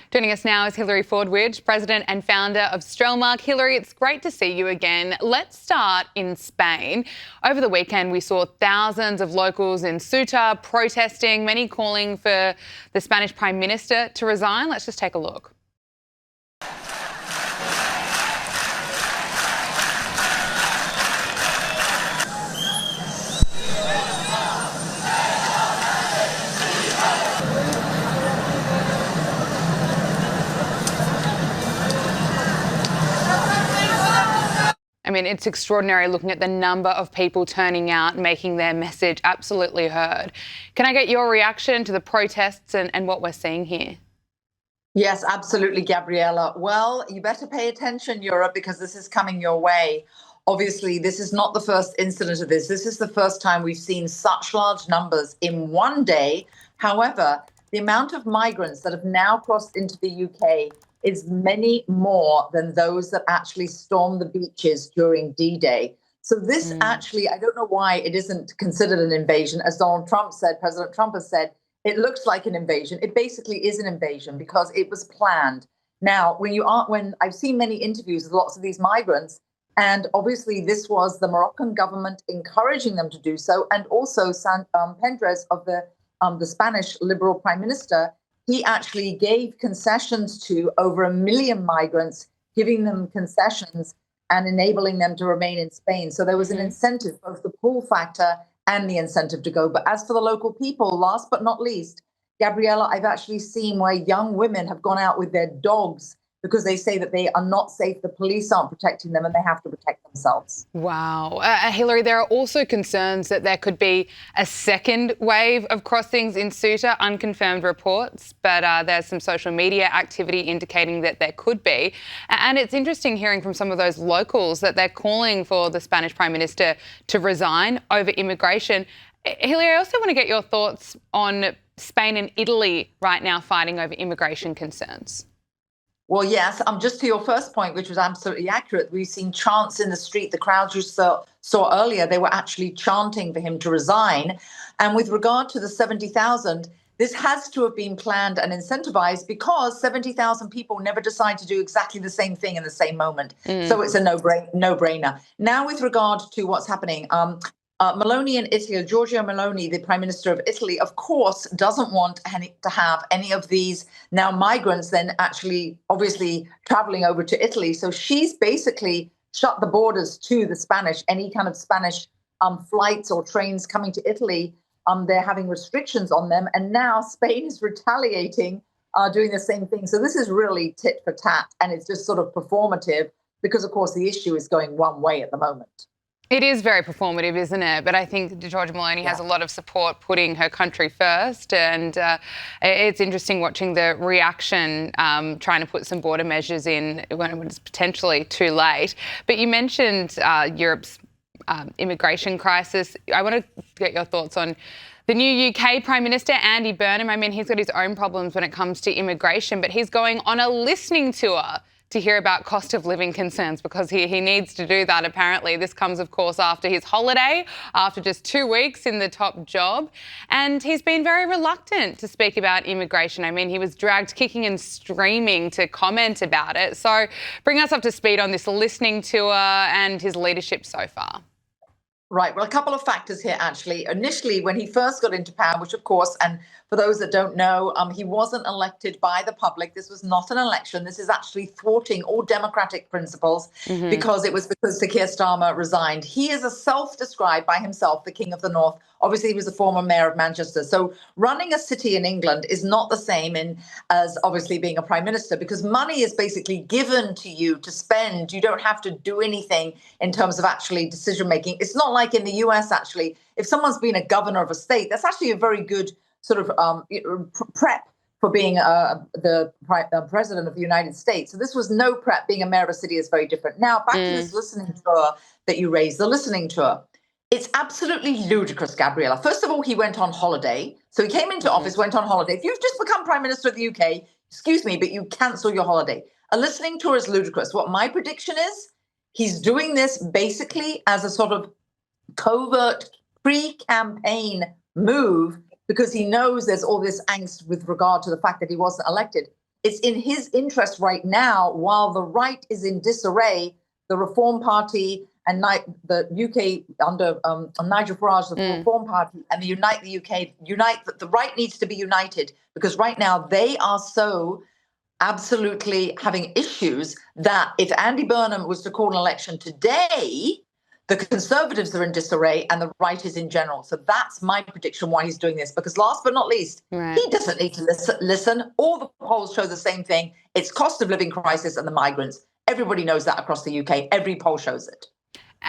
Joining us now is Hilary Fordwich, president and founder of Strelmark. Hilary, it's great to see you again. Let's start in Spain. Over the weekend, we saw thousands of locals in Ceuta protesting, many calling for the Spanish Prime Minister to resign. Let's just take a look. I mean, it's extraordinary looking at the number of people turning out, making their message absolutely heard. Can I get your reaction to the protests and what we're seeing here? Yes, absolutely, Gabriella. Well, you better pay attention, Europe, because this is coming your way. Obviously, this is not the first incident of this. This is the first time we've seen such large numbers in one day. However, the amount of migrants that have now crossed into the UK is many more than those that actually stormed the beaches during D-Day. So this actually, I don't know why it isn't considered an invasion. As Donald Trump said, President Trump has said, it looks like an invasion. It basically is an invasion because it was planned. Now, when I've seen many interviews with lots of these migrants, and obviously this was the Moroccan government encouraging them to do so, and also Pendres of the Spanish Liberal Prime Minister, he actually gave concessions to over 1 million migrants, giving them concessions and enabling them to remain in Spain. So there was an incentive, both the pull factor and the incentive to go. But as for the local people, last but not least, Gabriella, I've actually seen where young women have gone out with their dogs because they say that they are not safe, the police aren't protecting them, and they have to protect themselves. Wow. Hilary, there are also concerns that there could be a second wave of crossings in Ceuta, unconfirmed reports, but there's some social media activity indicating that there could be. And it's interesting hearing from some of those locals that they're calling for the Spanish Prime Minister to resign over immigration. Hilary, I also want to get your thoughts on Spain and Italy right now fighting over immigration concerns. Well, yes, just to your first point, which was absolutely accurate, we've seen chants in the street. The crowds you saw earlier, they were actually chanting for him to resign. And with regard to the 70,000, this has to have been planned and incentivized because 70,000 people never decide to do exactly the same thing in the same moment. So it's a no-brainer. Now, with regard to what's happening, Meloni in Italy, Giorgia Meloni, the Prime Minister of Italy, of course, doesn't want to have any of these now migrants then actually obviously traveling over to Italy. So she's basically shut the borders to the Spanish, any kind of Spanish flights or trains coming to Italy. They're having restrictions on them. And now Spain is retaliating, doing the same thing. So this is really tit for tat. And it's just sort of performative because, of course, the issue is going one way at the moment. It is very performative, isn't it? But I think Giorgia Meloni has a lot of support putting her country first. And it's interesting watching the reaction, trying to put some border measures in when it's potentially too late. But you mentioned Europe's immigration crisis. I want to get your thoughts on the new UK Prime Minister, Andy Burnham. I mean, he's got his own problems when it comes to immigration, but he's going on a listening tour to hear about cost of living concerns because he needs to do that, apparently. This comes, of course, after his holiday, after just 2 weeks in the top job. And he's been very reluctant to speak about immigration. I mean, he was dragged kicking and screaming to comment about it. So bring us up to speed on this listening tour and his leadership so far. Right. Well, a couple of factors here, actually. Initially, when he first got into power, which, of course, and for those that don't know, he wasn't elected by the public. This was not an election. This is actually thwarting all democratic principles because Sir Keir Starmer resigned. He is a self-described by himself, the King of the North. Obviously, he was a former mayor of Manchester. So running a city in England is not the same as obviously being a prime minister because money is basically given to you to spend. You don't have to do anything in terms of actually decision making. It's not like in the US, actually. If someone's been a governor of a state, that's actually a very good sort of prep for being the president of the United States. So this was no prep. Being a mayor of a city is very different. Now, back to this listening tour that you raised, the listening tour. It's absolutely ludicrous, Gabriella. First of all, he went on holiday. So he came into office, went on holiday. If you've just become Prime Minister of the UK, excuse me, but you cancel your holiday. A listening tour is ludicrous. What my prediction is, he's doing this basically as a sort of covert pre-campaign move because he knows there's all this angst with regard to the fact that he wasn't elected. it's in his interest right now, while the right is in disarray, the Reform Party and the UK under Nigel Farage, the Reform Party, and the Unite the UK, the right needs to be united, because right now they are so absolutely having issues that if Andy Burnham was to call an election today, the Conservatives are in disarray and the right is in general. So that's my prediction why he's doing this. Because last but not least, he doesn't need to listen. All the polls show the same thing. It's cost of living crisis and the migrants. Everybody knows that across the UK. Every poll shows it.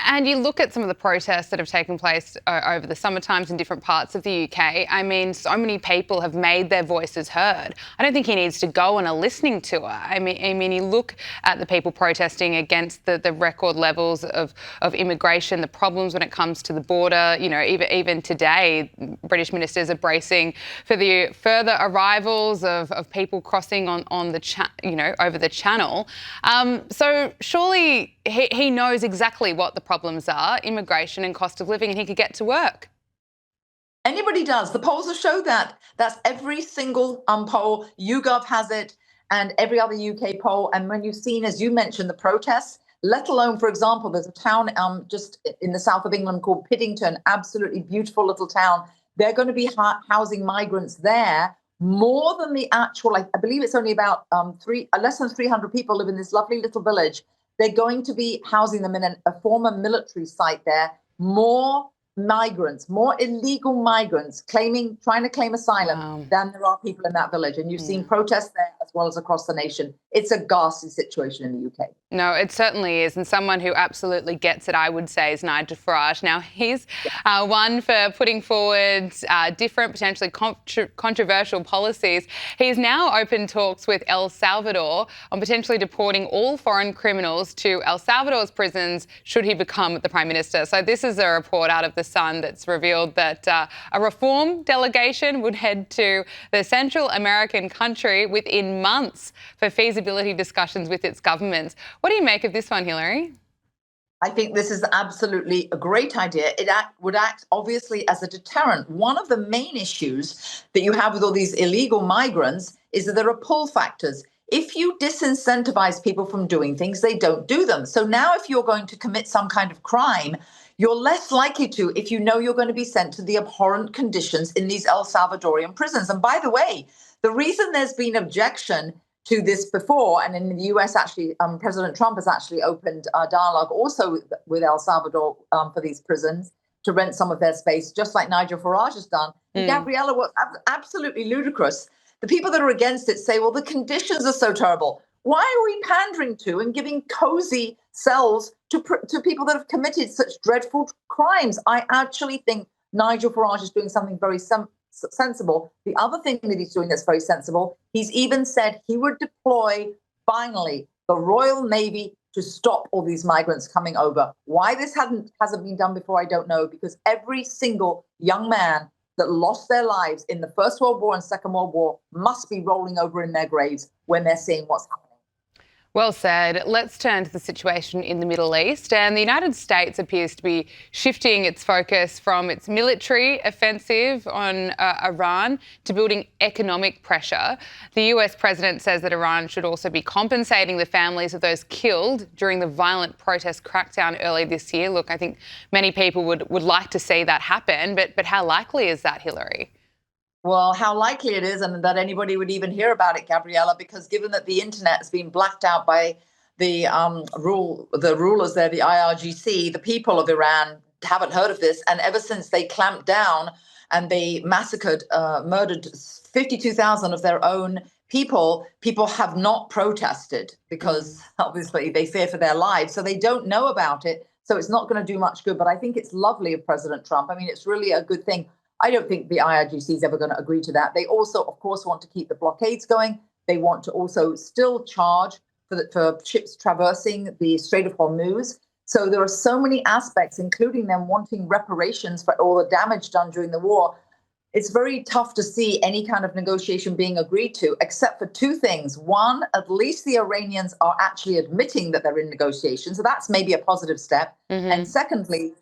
And you look at some of the protests that have taken place over the summer times in different parts of the UK. I mean, so many people have made their voices heard. I don't think he needs to go on a listening tour. I mean, you look at the people protesting against the record levels of immigration, the problems when it comes to the border. You know, even today, British ministers are bracing for the further arrivals of people crossing on the over the channel. So surely he knows exactly what the problems are, immigration and cost of living, and he could get to work. Anybody does. The polls have showed that. That's every single poll. YouGov has it, and every other UK poll. And when you've seen, as you mentioned, the protests, let alone, for example, there's a town just in the south of England called Piddington, absolutely beautiful little town. They're going to be housing migrants there more than the actual, I believe it's only about less than 300 people live in this lovely little village. They're going to be housing them in a former military site there. More migrants, more illegal migrants trying to claim asylum than there are people in that village. And you've seen protests there as well as across the nation. It's a ghastly situation in the UK. No, it certainly is. And someone who absolutely gets it, I would say, is Nigel Farage. Now, he's one for putting forward different, potentially controversial policies. He's now opened talks with El Salvador on potentially deporting all foreign criminals to El Salvador's prisons should he become the Prime Minister. So this is a report out of The Sun that's revealed that a reform delegation would head to the Central American country within months for feasibility discussions with its governments. What do you make of this one, Hilary? I think this is absolutely a great idea. It would act obviously as a deterrent. One of the main issues that you have with all these illegal migrants is that there are pull factors. If you disincentivize people from doing things, they don't do them. So now if you're going to commit some kind of crime, you're less likely to if you know you're going to be sent to the abhorrent conditions in these El Salvadorian prisons. And by the way, the reason there's been objection to this before, and in the US, actually, President Trump has actually opened a dialogue also with El Salvador for these prisons to rent some of their space, just like Nigel Farage has done. And Gabriella, what's absolutely ludicrous, the people that are against it say, well, the conditions are so terrible. Why are we pandering to and giving cozy cells to people that have committed such dreadful crimes? I actually think Nigel Farage is doing something very sensible. The other thing that he's doing that's very sensible, he's even said he would deploy, finally, the Royal Navy to stop all these migrants coming over. Why this hasn't been done before, I don't know, because every single young man that lost their lives in the First World War and Second World War must be rolling over in their graves when they're seeing what's happening. Well said. Let's turn to the situation in the Middle East. And the United States appears to be shifting its focus from its military offensive on Iran to building economic pressure. The US president says that Iran should also be compensating the families of those killed during the violent protest crackdown early this year. Look, I think many people would like to see that happen, but how likely is that, Hilary? Well, how likely it is, and that anybody would even hear about it, Gabriella, because given that the internet has been blacked out by the rulers there, the IRGC, the people of Iran haven't heard of this. And ever since they clamped down and they murdered 52,000 of their own people have not protested because obviously they fear for their lives. So they don't know about it. So it's not going to do much good. But I think it's lovely of President Trump. I mean, it's really a good thing. I don't think the IRGC is ever going to agree to that. They also, of course, want to keep the blockades going. They want to also still charge for ships traversing the Strait of Hormuz. So there are so many aspects, including them wanting reparations for all the damage done during the war. It's very tough to see any kind of negotiation being agreed to, except for two things. One, at least the Iranians are actually admitting that they're in negotiations. So that's maybe a positive step. Mm-hmm. And secondly,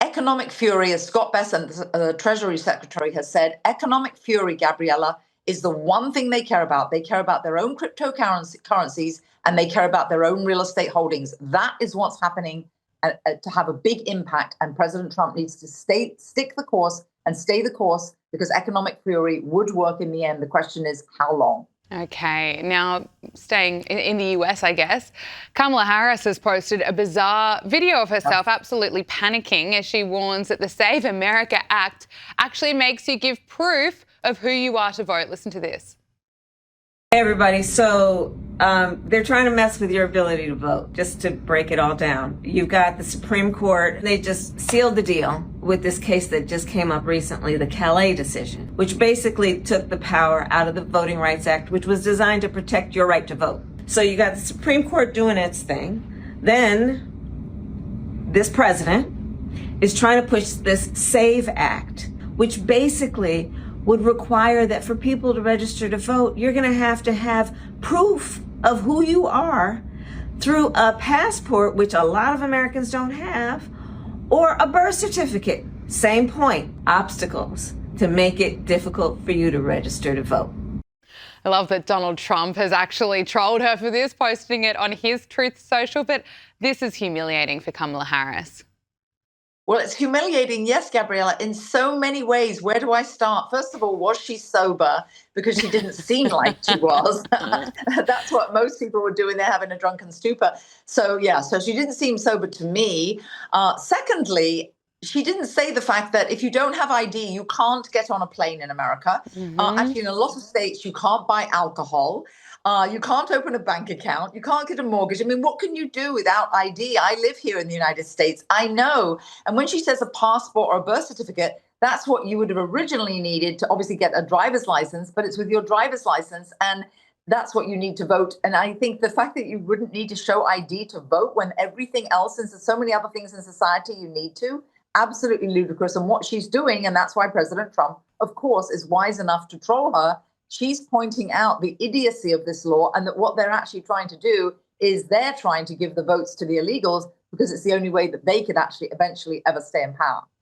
economic fury, as Scott Bessent, the Treasury Secretary, has said, economic fury, Gabriella, is the one thing they care about. They care about their own cryptocurrencies and they care about their own real estate holdings. That is what's happening to have a big impact. And President Trump needs to stick the course and stay the course, because economic fury would work in the end. The question is, how long? Okay, now staying in the US, I guess, Kamala Harris has posted a bizarre video of herself absolutely panicking as she warns that the Save America Act actually makes you give proof of who you are to vote. Listen to this. Hey everybody, so they're trying to mess with your ability to vote, just to break it all down. You've got the Supreme Court, they just sealed the deal with this case that just came up recently, the Calais decision, which basically took the power out of the Voting Rights Act, which was designed to protect your right to vote. So you got the Supreme Court doing its thing. Then this president is trying to push this SAVE Act, which basically would require that for people to register to vote, you're going to have proof of who you are through a passport, which a lot of Americans don't have, or a birth certificate. Same point, obstacles to make it difficult for you to register to vote. I love that Donald Trump has actually trolled her for this, posting it on his Truth Social, but this is humiliating for Kamala Harris. Well, it's humiliating, yes, Gabriella, in so many ways. Where do I start? First of all, was she sober? Because she didn't seem like she was. That's what most people would do when they're having a drunken stupor. So, yeah, so she didn't seem sober to me. Secondly, she didn't say the fact that if you don't have ID, you can't get on a plane in America. Actually, in a lot of states, you can't buy alcohol. You can't open a bank account. You can't get a mortgage. I mean, what can you do without ID? I live here in the United States. I know. And when she says a passport or a birth certificate, that's what you would have originally needed to obviously get a driver's license, but it's with your driver's license. And that's what you need to vote. And I think the fact that you wouldn't need to show ID to vote when everything else, and so many other things in society you need to, absolutely ludicrous. And what she's doing, and that's why President Trump, of course, is wise enough to troll her. She's pointing out the idiocy of this law, and that what they're actually trying to do is they're trying to give the votes to the illegals, because it's the only way that they could actually eventually ever stay in power.